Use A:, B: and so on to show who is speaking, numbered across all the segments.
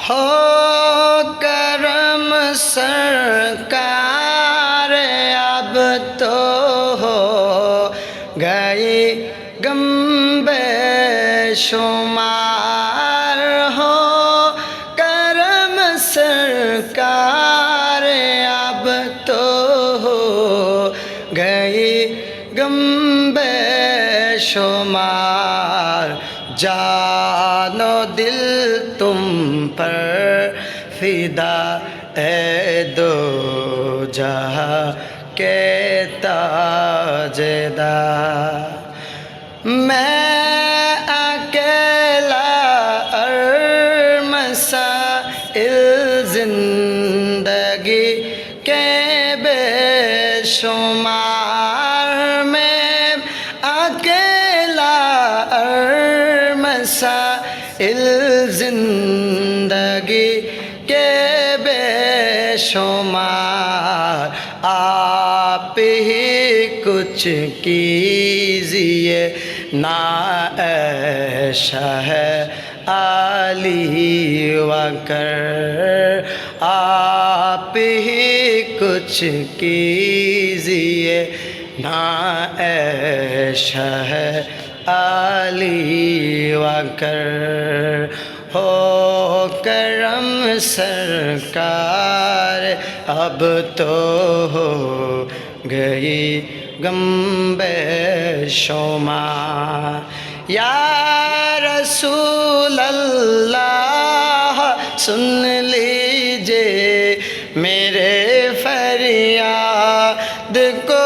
A: ہو کرم سرکار اب تو ہو گئی غم بے شمار ہو کرم سرکار اب تو ہو گئی غم بے شمار جان و دل تم پر فدا اے دو جہاں کے تاجدار میں اکیلا مسائل زندگی کے بے شمار میں اکیلا مسائل زندگی کے بے شمار آپ ہی کچھ کیجیے نا اے شاہ علی وکر آپ ہی کچھ کیجیے نا اے شاہ علی وکر ہو کرم سرکار اب تو ہو گئی غم بے شمار یا رسول اللہ سن لیجئے میرے فریاد کو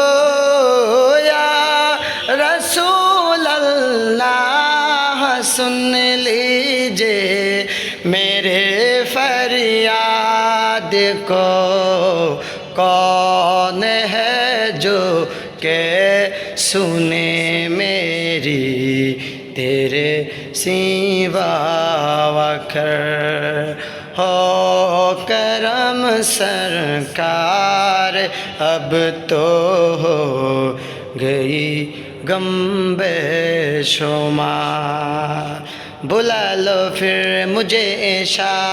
A: یا رسول اللہ سن لیجئے میرے فریاد کو کون ہے جو کہ سنے میری تیرے سیوا وکر ہو کرم سرکار اب تو ہو گئی غم بے شمار بلا لو پھر مجھے عشاء